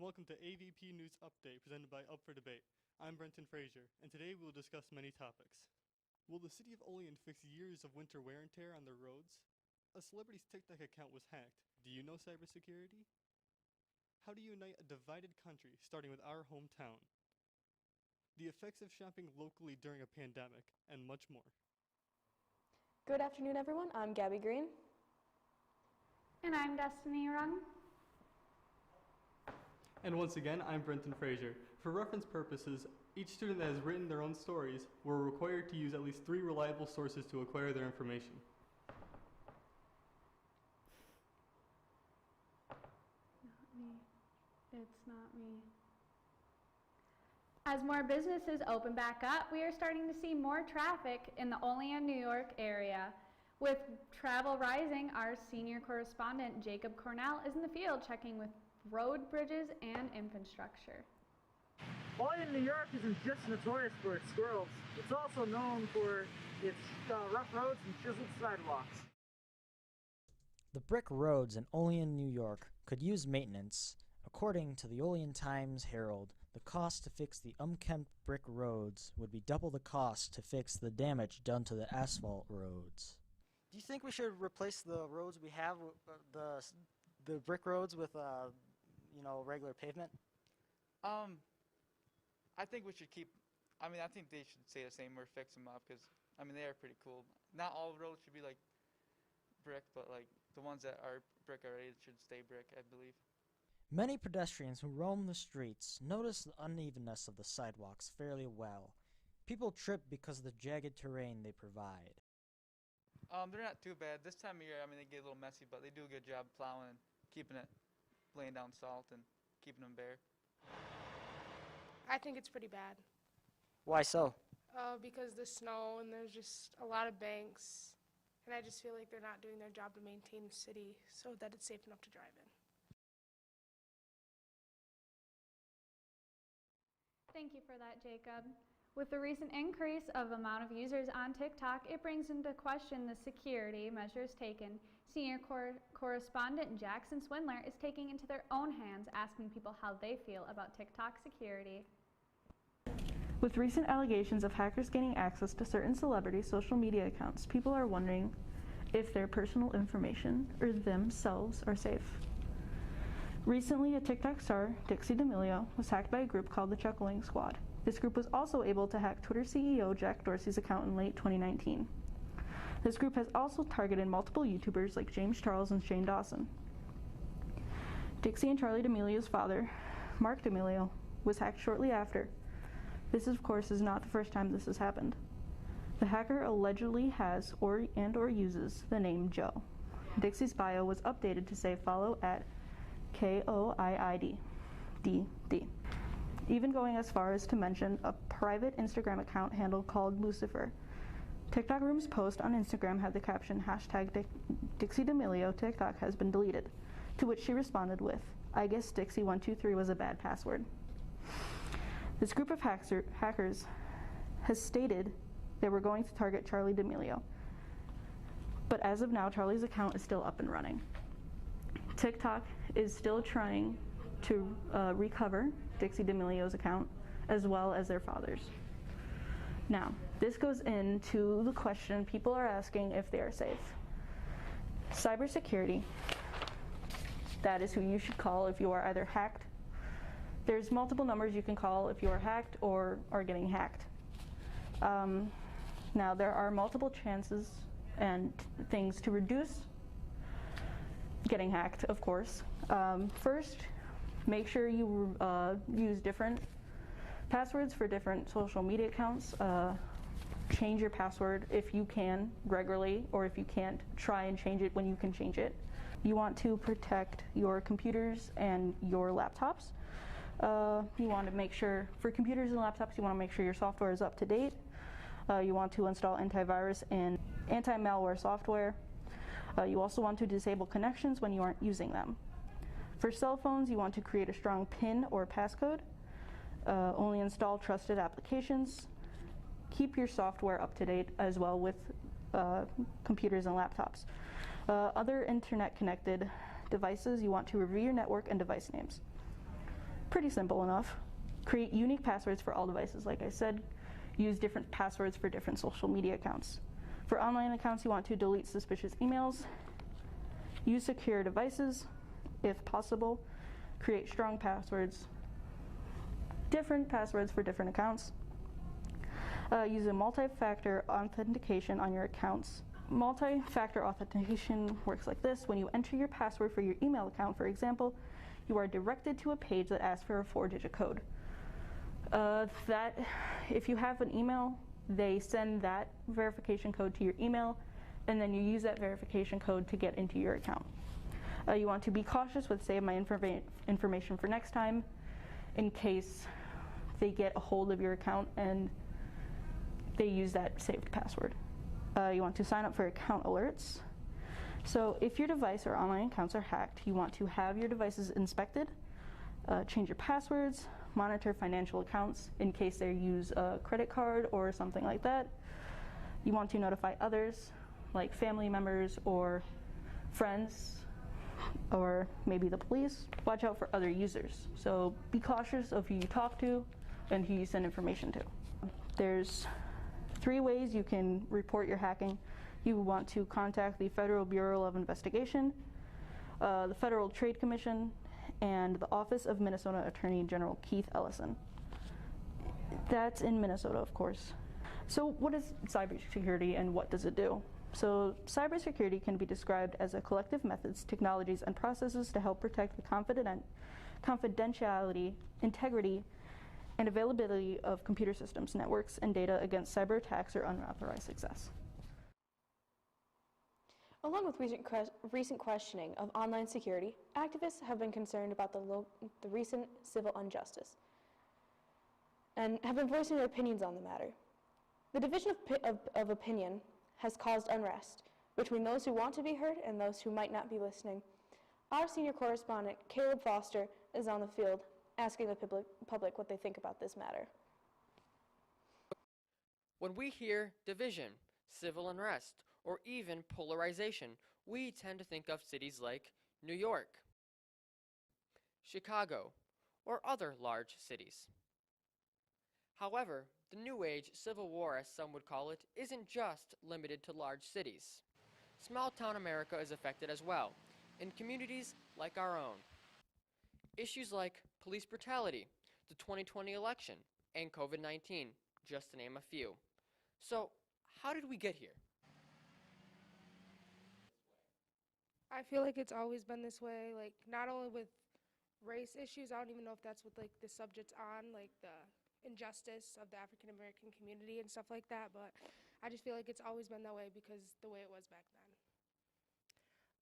welcome to AVP News Update presented by Up for Debate. I'm Brenton Frazier, and today we will discuss many topics. Will the city of Olean fix years of winter wear and tear on their roads? A celebrity's TikTok account was hacked. Do you know cybersecurity? How do you unite a divided country, starting with our hometown? The effects of shopping locally during a pandemic, and much more. Good afternoon, everyone. I'm Gabby Green. And I'm Destiny Rung. And once again, I'm Brenton Frazier. For reference purposes, each student that has written their own stories were required to use at least 3 reliable sources to acquire their information. Not me. It's not me. As more businesses open back up, we are starting to see more traffic in the Olean, New York area. With travel rising, our senior correspondent, Jacob Cornell, is in the field checking with road, bridges, and infrastructure. Olean, New York isn't just notorious for its squirrels. It's also known for its rough roads and chiseled sidewalks. The brick roads in Olean, New York could use maintenance. According to the Olean Times-Herald, the cost to fix the unkempt brick roads would be double the cost to fix the damage done to the asphalt roads. Do you think we should replace the roads we have, the brick roads with, regular pavement? I think we should keep, I think they should stay the same or fix them up because, they are pretty cool. Not all roads should be like brick, but like the ones that are brick already should stay brick, I believe. Many pedestrians who roam the streets notice the unevenness of the sidewalks fairly well. People trip because of the jagged terrain they provide. They're not too bad. This time of year, they get a little messy, but they do a good job plowing and keeping it, laying down salt and keeping them bare. I think it's pretty bad. Why so? Because the snow and there's just a lot of banks, and I just feel like they're not doing their job to maintain the city so that it's safe enough to drive in. Thank you for that, Jacob. With the recent increase of amount of users on TikTok, it brings into question the security measures taken. Senior correspondent Jackson Swindler is taking into their own hands, asking people how they feel about TikTok security. With recent allegations of hackers gaining access to certain celebrity social media accounts, people are wondering if their personal information or themselves are safe. Recently, a TikTok star, Dixie D'Amelio, was hacked by a group called the Chuckling Squad. This group was also able to hack Twitter CEO Jack Dorsey's account in late 2019. This group has also targeted multiple YouTubers like James Charles and Shane Dawson. Dixie and Charli D'Amelio's father, Mark D'Amelio, was hacked shortly after. This, of course, is not the first time this has happened. The hacker allegedly has or uses the name Joe. Dixie's bio was updated to say follow at KOIIDDD, even going as far as to mention a private Instagram account handle called Lucifer. TikTok Room's post on Instagram had the caption Dixie D'Amelio TikTok has been deleted, to which she responded with, I guess Dixie123 was a bad password. This group of hackers has stated they were going to target Charli D'Amelio, but as of now, Charli's account is still up and running. TikTok is still trying to recover Dixie D'Amelio's account as well as their father's. Now, this goes into the question people are asking if they are safe. Cybersecurity, that is who you should call if you are either hacked. There's multiple numbers you can call if you are hacked or are getting hacked. Now, there are multiple chances and things to reduce getting hacked, of course. First, make sure you use different passwords for different social media accounts. Change your password if you can regularly, or if you can't, try and change it when you can change it. You want to protect your computers and your laptops. You want to make sure, for computers and laptops, you want to make sure your software is up to date. You want to install antivirus and anti-malware software. You also want to disable connections when you aren't using them. For cell phones, you want to create a strong PIN or passcode. Only install trusted applications. Keep your software up to date as well with computers and laptops. Other internet connected devices, you want to review your network and device names. Pretty simple enough. Create unique passwords for all devices, like I said. Use different passwords for different social media accounts. For online accounts, you want to delete suspicious emails. Use secure devices, if possible. Create strong passwords. Different passwords for different accounts. Use a multi-factor authentication on your accounts. Multi-factor authentication works like this. When you enter your password for your email account, for example, you are directed to a page that asks for a 4-digit code. If you have an email, they send that verification code to your email, and then you use that verification code to get into your account. You want to be cautious with save my information for next time, in case they get a hold of your account and they use that saved password. You want to sign up for account alerts. So if your device or online accounts are hacked, you want to have your devices inspected, change your passwords, monitor financial accounts in case they use a credit card or something like that. You want to notify others, like family members or friends, or maybe the police. Watch out for other users. So be cautious of who you talk to and who you send information to. There's 3 ways you can report your hacking. You want to contact the Federal Bureau of Investigation, the Federal Trade Commission, and the Office of Minnesota Attorney General Keith Ellison. That's in Minnesota, of course. So what is cybersecurity and what does it do? So cybersecurity can be described as a collective methods, technologies, and processes to help protect the confidentiality, integrity, and availability of computer systems, networks, and data against cyber attacks or unauthorized access. Along with recent questioning of online security, activists have been concerned about the recent civil injustice and have been voicing their opinions on the matter. The division of opinion has caused unrest between those who want to be heard and those who might not be listening. Our senior correspondent, Caleb Foster, is on the field asking the public what they think about this matter. When we hear division, civil unrest, or even polarization, we tend to think of cities like New York, Chicago, or other large cities. However, the New Age Civil War, as some would call it, isn't just limited to large cities. Small-town America is affected as well, in communities like our own. Issues like police brutality, the 2020 election, and COVID-19, just to name a few. So, how did we get here? I feel like it's always been this way, like not only with race issues, I don't even know if that's what like the subject's on, like the injustice of the African American community and stuff like that, but I just feel like it's always been that way because the way it was back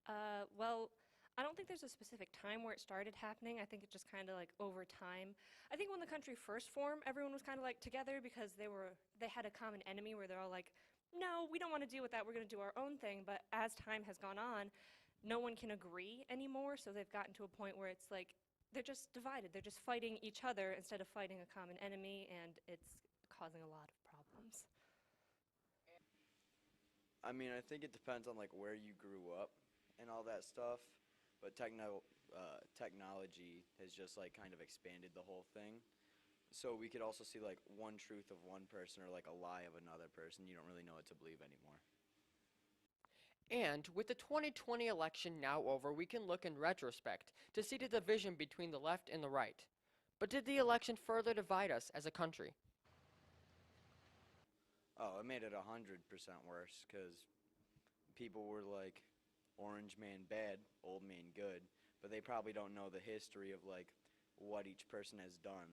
then. Well, I don't think there's a specific time where it started happening. I think it just kind of like over time. I think when the country first formed, everyone was kind of like together because they had a common enemy where they're all like, no, we don't want to deal with that. We're going to do our own thing. But as time has gone on, no one can agree anymore. So they've gotten to a point where it's like they're just divided. They're just fighting each other instead of fighting a common enemy, and it's causing a lot of problems. I mean, I think it depends on like where you grew up and all that stuff, but technology has just like kind of expanded the whole thing. So we could also see like one truth of one person or like a lie of another person. You don't really know what to believe anymore. And with the 2020 election now over, we can look in retrospect to see the division between the left and the right. But did the election further divide us as a country? Oh, it made it 100% worse because people were like, orange man bad, old man good, but they probably don't know the history of like what each person has done.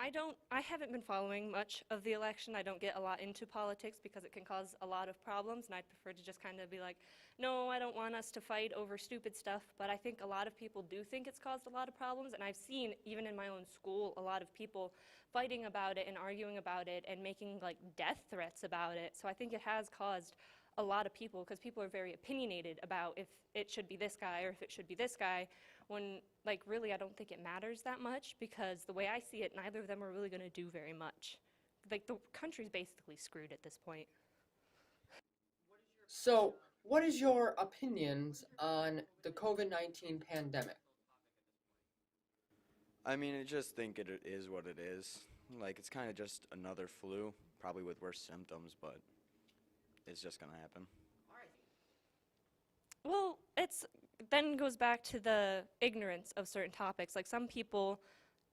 I haven't been following much of the election. I don't get a lot into politics because it can cause a lot of problems, and I'd prefer to just kind of be like, no, I don't want us to fight over stupid stuff, but I think a lot of people do think it's caused a lot of problems, and I've seen, even in my own school, a lot of people fighting about it and arguing about it and making like death threats about it, so I think it has caused a lot of people, because people are very opinionated about if it should be this guy or if it should be this guy, when like really I don't think it matters that much, because the way I see it, neither of them are really going to do very much. Like the country's basically screwed at this point. So, what is your opinions on the COVID-19 pandemic? I mean, I just think it is what it is. Like, it's kind of just another flu, probably with worse symptoms, but it's just going to happen. Well, it's then goes back to the ignorance of certain topics. Like some people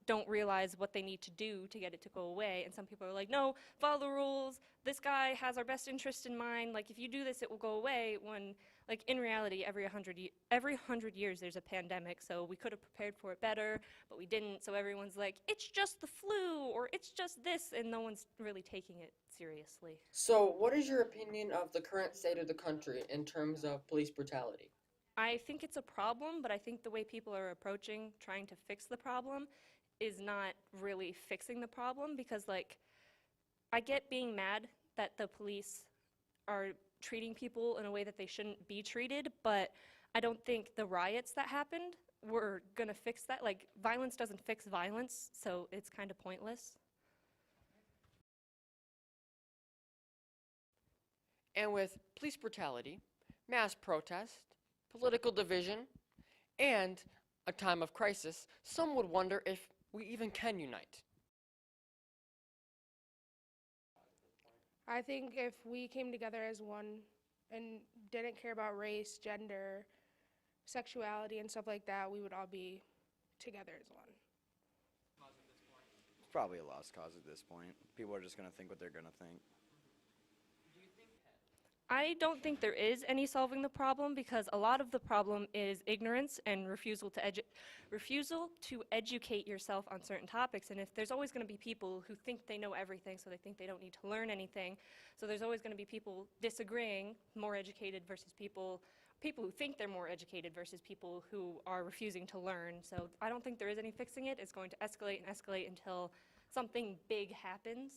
don't realize what they need to do to get it to go away, and some people are like, no, follow the rules. This guy has our best interest in mind. Like if you do this, it will go away. When, like in reality, every 100 years there's a pandemic. So we could have prepared for it better, but we didn't. So everyone's like, it's just the flu, or it's just this, and no one's really taking it seriously. So, what is your opinion of the current state of the country in terms of police brutality? I think it's a problem, but I think the way people are approaching trying to fix the problem is not really fixing the problem, because like I get being mad that the police are treating people in a way that they shouldn't be treated, but I don't think the riots that happened were gonna fix that. Like violence doesn't fix violence, so it's kind of pointless. And with police brutality, mass protest, political division, and a time of crisis, some would wonder if we even can unite. I think if we came together as one and didn't care about race, gender, sexuality, and stuff like that, we would all be together as one. It's probably a lost cause at this point. People are just going to think what they're going to think. I don't think there is any solving the problem, because a lot of the problem is ignorance and refusal to educate yourself on certain topics. And if there's always going to be people who think they know everything, so they think they don't need to learn anything, so there's always going to be people disagreeing, more educated versus people who think they're more educated versus people who are refusing to learn. So I don't think there is any fixing it. It's going to escalate and escalate until something big happens.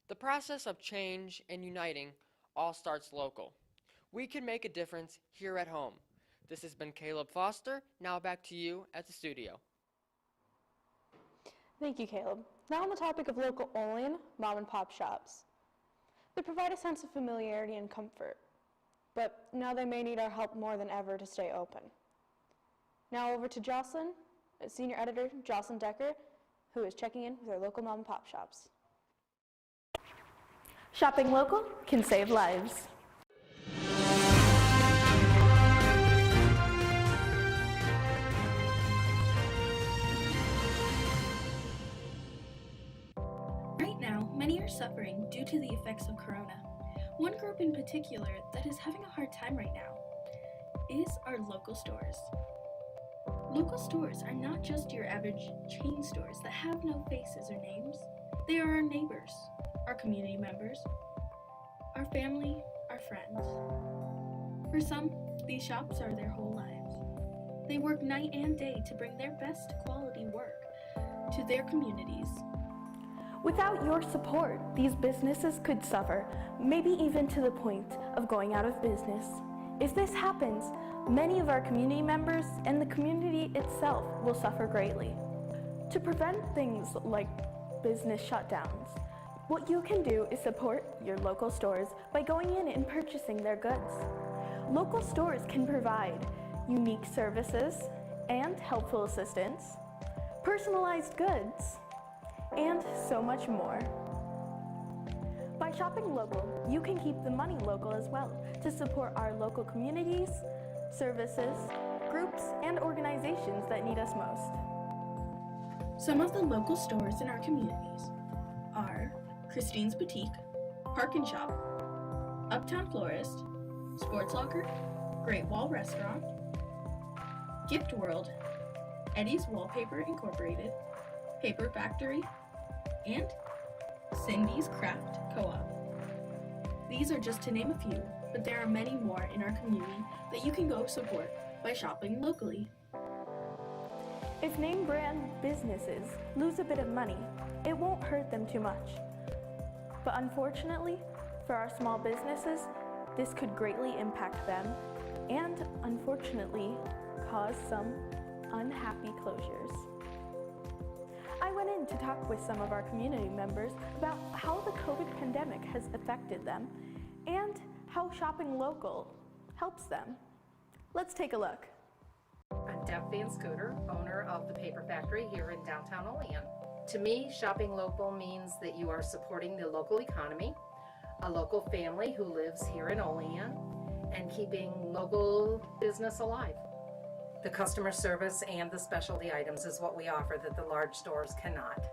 The process of change and uniting all starts local. We can make a difference here at home. This has been Caleb Foster. Now back to you at the studio. Thank you, Caleb. Now on the topic of local Olean mom and pop shops. They provide a sense of familiarity and comfort, but now they may need our help more than ever to stay open. Now over to Jocelyn, senior editor Jocelyn Decker, who is checking in with our local mom and pop shops. Shopping local can save lives. Right now, many are suffering due to the effects of corona. One group in particular that is having a hard time right now is our local stores. Local stores are not just your average chain stores that have no faces or names. They are our neighbors, our community members, our family, our friends. For some, these shops are their whole lives. They work night and day to bring their best quality work to their communities. Without your support, these businesses could suffer, maybe even to the point of going out of business. If this happens, many of our community members and the community itself will suffer greatly. To prevent things like business shutdowns, what you can do is support your local stores by going in and purchasing their goods. Local stores can provide unique services and helpful assistance, personalized goods, and so much more. By shopping local, you can keep the money local as well to support our local communities, services, groups, and organizations that need us most. Some of the local stores in our communities are Christine's Boutique, Park and Shop, Uptown Florist, Sports Locker, Great Wall Restaurant, Gift World, Eddie's Wallpaper Incorporated, Paper Factory, and Cindy's Craft Co-op. These are just to name a few, but there are many more in our community that you can go support by shopping locally. If name brand businesses lose a bit of money, it won't hurt them too much. But unfortunately, for our small businesses, this could greatly impact them and, unfortunately, cause some unhappy closures. I went in to talk with some of our community members about how the COVID pandemic has affected them and how shopping local helps them. Let's take a look. And Deb Van Scooter, owner of the Paper Factory here in downtown Olean. To me, shopping local means that you are supporting the local economy, a local family who lives here in Olean, and keeping local business alive. The customer service and the specialty items is what we offer that the large stores cannot.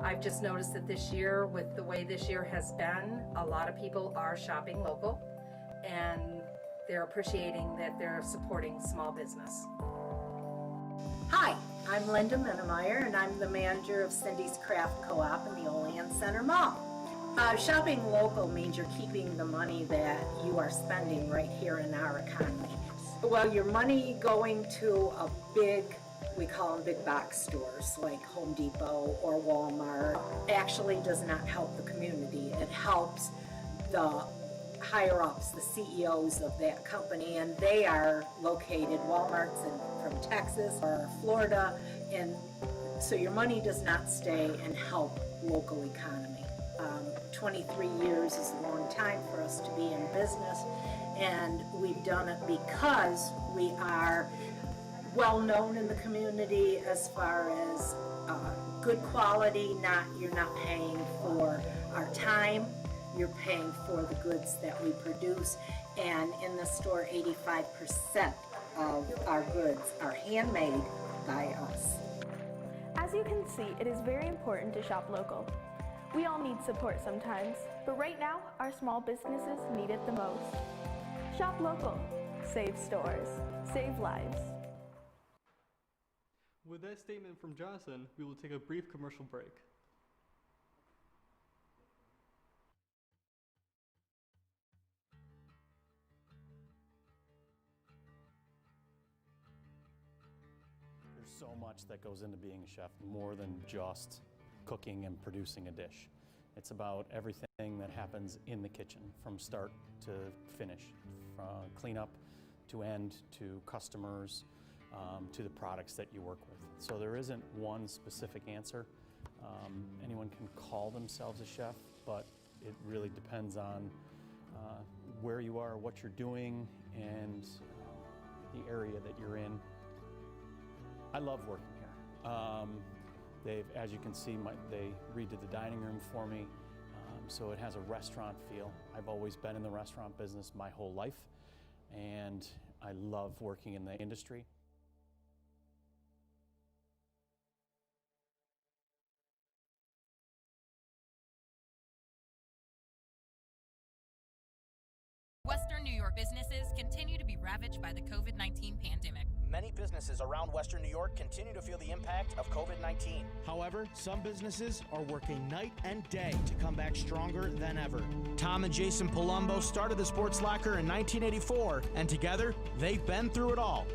I've just noticed that this year, with the way this year has been, a lot of people are shopping local, and they're appreciating that they're supporting small business. Hi, I'm Linda Minnemeyer, and I'm the manager of Cindy's Craft Co-op in the Olean Center Mall. Shopping local means you're keeping the money that you are spending right here in our economy. Well, your money going to a big, we call them big box stores like Home Depot or Walmart, actually does not help the community. It helps the higher ups, the CEOs of that company, and they are located, Walmart's from Texas or Florida, and so your money does not stay and help local economy. 23 years is a long time for us to be in business, and we've done it because we are well known in the community as far as good quality. You're not paying for our time, you're paying for the goods that we produce, and in the store 85% of our goods are handmade by us. As you can see, it is very important to shop local. We all need support sometimes, but right now, our small businesses need it the most. Shop local, save stores, save lives. With that statement from Johnson, we will take a brief commercial break. There's so much that goes into being a chef, more than just cooking and producing a dish. It's about everything that happens in the kitchen, from start to finish, from cleanup to end, to customers, to the products that you work with. So there isn't one specific answer. Anyone can call themselves a chef, but it really depends on where you are, what you're doing, and the area that you're in. I love working here. As you can see, they redid the dining room for me, so it has a restaurant feel. I've always been in the restaurant business my whole life, and I love working in the industry. Western New York businesses continue to be ravaged by the COVID-19 pandemic. Many businesses around Western New York continue to feel the impact of COVID-19. However, some businesses are working night and day to come back stronger than ever. Tom and Jason Palumbo started the Sports Locker in 1984, and together, they've been through it all.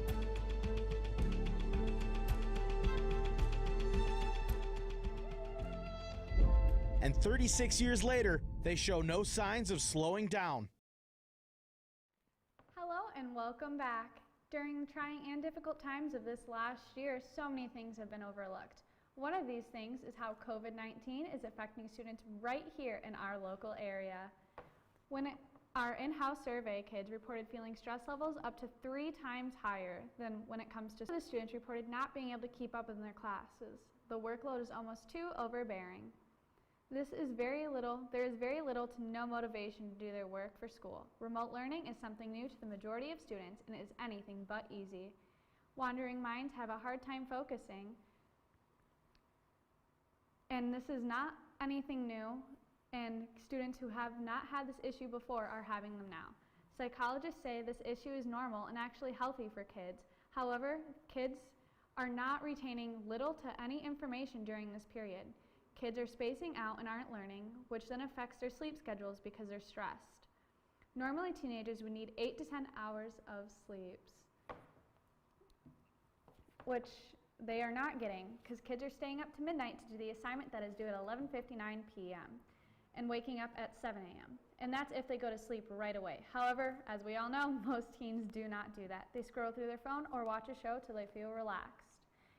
And 36 years later, they show no signs of slowing down. Hello and welcome back. During the trying and difficult times of this last year, so many things have been overlooked. One of these things is how COVID-19 is affecting students right here in our local area. Our in-house survey, kids reported feeling stress levels up to 3 times higher than when it comes to the students reported not being able to keep up in their classes. The workload is almost too overbearing. There is very little to no motivation to do their work for school. Remote learning is something new to the majority of students and is anything but easy. Wandering minds have a hard time focusing, and this is not anything new, and students who have not had this issue before are having them now. Psychologists say this issue is normal and actually healthy for kids. However, kids are not retaining little to any information during this period. Kids are spacing out and aren't learning, which then affects their sleep schedules because they're stressed. Normally, teenagers would need 8 to 10 hours of sleep, which they are not getting because kids are staying up to midnight to do the assignment that is due at 11:59 p.m. and waking up at 7 a.m. And that's if they go to sleep right away. However, as we all know, most teens do not do that. They scroll through their phone or watch a show till they feel relaxed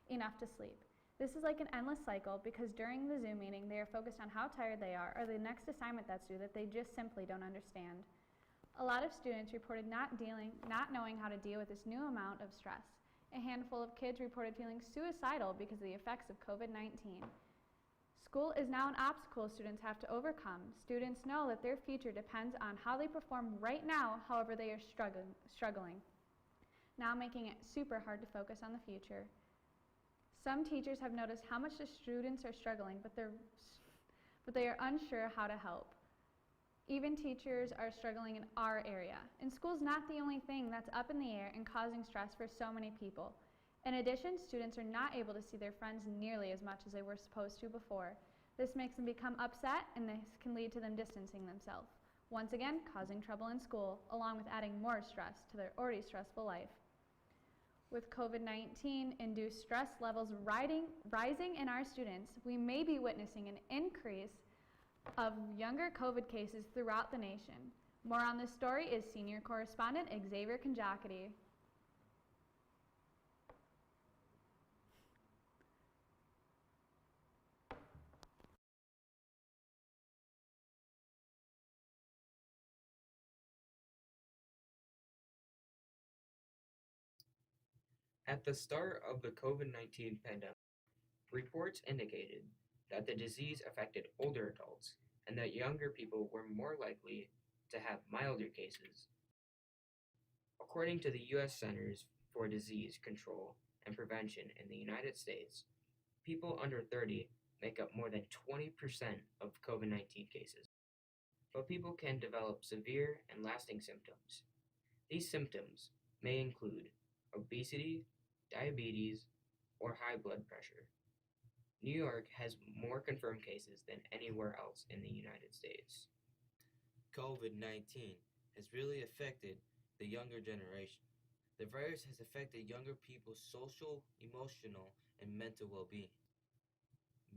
enough to sleep. This is like an endless cycle because during the Zoom meeting, they are focused on how tired they are or the next assignment that's due that they just simply don't understand. A lot of students reported not knowing how to deal with this new amount of stress. A handful of kids reported feeling suicidal because of the effects of COVID-19. School is now an obstacle students have to overcome. Students know that their future depends on how they perform right now, however they are struggling, now making it super hard to focus on the future. Some teachers have noticed how much the students are struggling, but they are unsure how to help. Even teachers are struggling in our area. And school's not the only thing that's up in the air and causing stress for so many people. In addition, students are not able to see their friends nearly as much as they were supposed to before. This makes them become upset, and this can lead to them distancing themselves, once again causing trouble in school, along with adding more stress to their already stressful life. With COVID-19 induced stress levels rising in our students, we may be witnessing an increase of younger COVID cases throughout the nation. More on this story is senior correspondent Xavier Conjacity. At the start of the COVID-19 pandemic, reports indicated that the disease affected older adults and that younger people were more likely to have milder cases. According to the U.S. Centers for Disease Control and Prevention in the United States, people under 30 make up more than 20% of COVID-19 cases. But people can develop severe and lasting symptoms. These symptoms may include obesity, diabetes, or high blood pressure. New York has more confirmed cases than anywhere else in the United States. COVID-19 has really affected the younger generation. The virus has affected younger people's social, emotional, and mental well-being.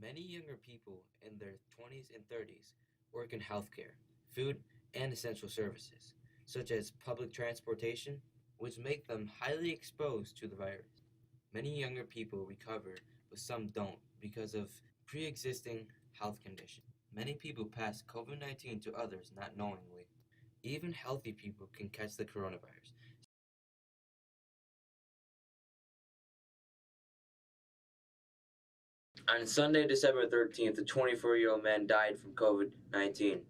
Many younger people in their 20s and 30s work in healthcare, food, and essential services, such as public transportation, which make them highly exposed to the virus. Many younger people recover, but some don't because of pre-existing health conditions. Many people pass COVID-19 to others not knowingly. Even healthy people can catch the coronavirus. On Sunday, December 13th, a 24-year-old man died from COVID-19.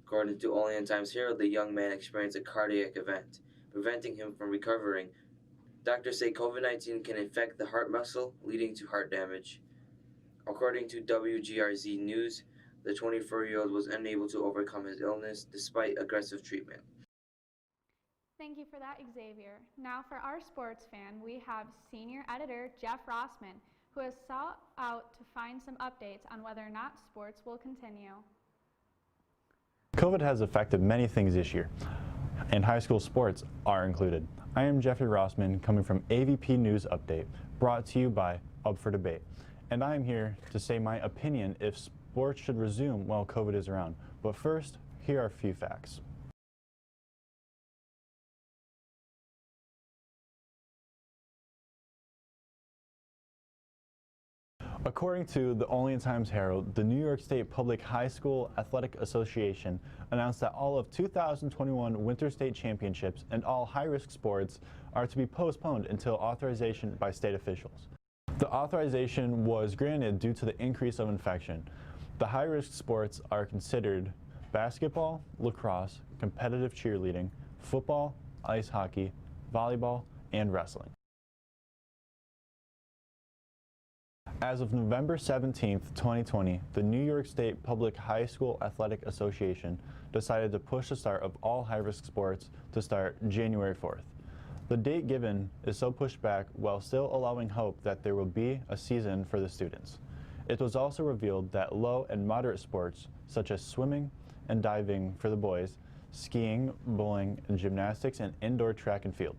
According to Olean Times-Herald, the young man experienced a cardiac event, preventing him from recovering. Doctors say COVID-19 can infect the heart muscle, leading to heart damage. According to WGRZ News, the 24-year-old was unable to overcome his illness despite aggressive treatment. Thank you for that, Xavier. Now for our sports fan, we have senior editor Jeff Rossman, who has sought out to find some updates on whether or not sports will continue. COVID has affected many things this year, and high school sports are included. I am Jeffrey Rossman, coming from AVP News Update, brought to you by Up for Debate. And I am here to say my opinion if sports should resume while COVID is around. But first, here are a few facts. According to the Olean Times-Herald, the New York State Public High School Athletic Association announced that all of 2021 Winter State Championships and all high-risk sports are to be postponed until authorization by state officials. The authorization was granted due to the increase of infection. The high-risk sports are considered basketball, lacrosse, competitive cheerleading, football, ice hockey, volleyball, and wrestling. As of November 17, 2020, the New York State Public High School Athletic Association decided to push the start of all high-risk sports to start January 4th. The date given is so pushed back while still allowing hope that there will be a season for the students. It was also revealed that low and moderate sports, such as swimming and diving for the boys, skiing, bowling, and gymnastics, and indoor track and field.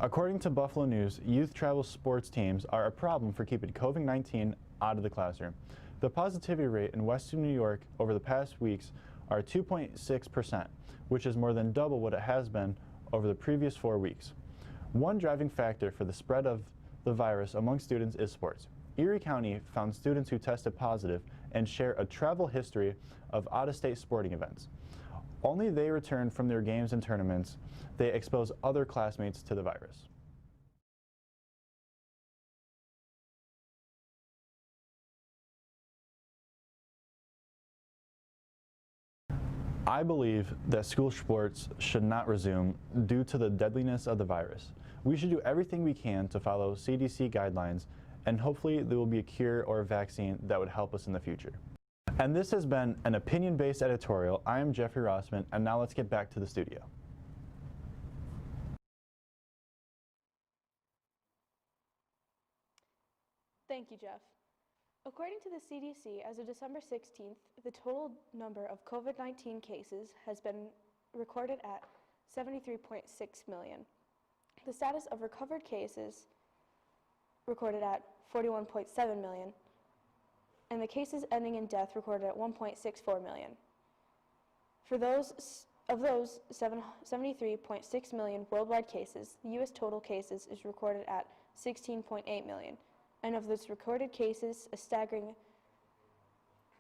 According to Buffalo News, youth travel sports teams are a problem for keeping COVID-19 out of the classroom. The positivity rate in Western New York over the past weeks are 2.6%, which is more than double what it has been over the previous 4 weeks. One driving factor for the spread of the virus among students is sports. Erie County found students who tested positive and share a travel history of out-of-state sporting events. Only they return from their games and tournaments, they expose other classmates to the virus. I believe that school sports should not resume due to the deadliness of the virus. We should do everything we can to follow CDC guidelines, and hopefully there will be a cure or a vaccine that would help us in the future. And this has been an opinion-based editorial. I am Jeffrey Rossman, and now let's get back to the studio. Thank you, Jeff. According to the CDC, as of December 16th, the total number of COVID-19 cases has been recorded at 73.6 million. The status of recovered cases recorded at 41.7 million, and the cases ending in death recorded at 1.64 million. For those 73.6 million worldwide cases, the U.S. total cases is recorded at 16.8 million. And of those recorded cases, a staggering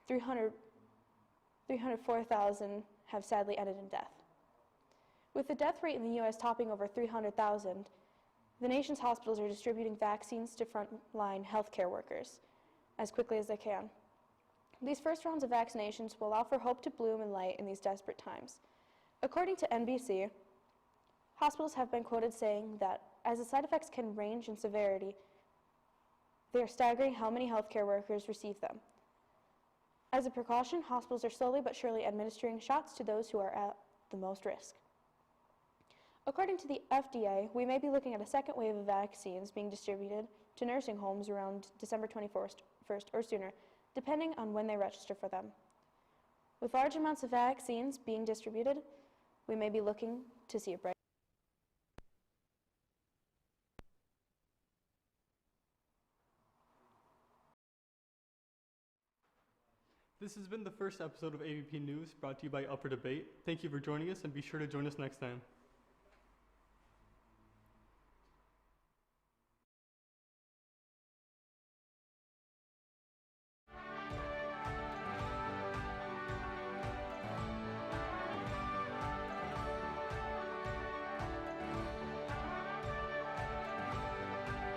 304,000 have sadly ended in death. With the death rate in the U.S. topping over 300,000, the nation's hospitals are distributing vaccines to frontline healthcare workers as quickly as they can. These first rounds of vaccinations will allow for hope to bloom and light in these desperate times. According to NBC, hospitals have been quoted saying that as the side effects can range in severity, they are staggering how many healthcare workers receive them. As a precaution, hospitals are slowly but surely administering shots to those who are at the most risk. According to the FDA, we may be looking at a second wave of vaccines being distributed to nursing homes around December 21st or sooner, depending on when they register for them. With large amounts of vaccines being distributed, we may be looking to see a bright. This has been the first episode of AVP News brought to you by Upper Debate. Thank you for joining us, and be sure to join us next time.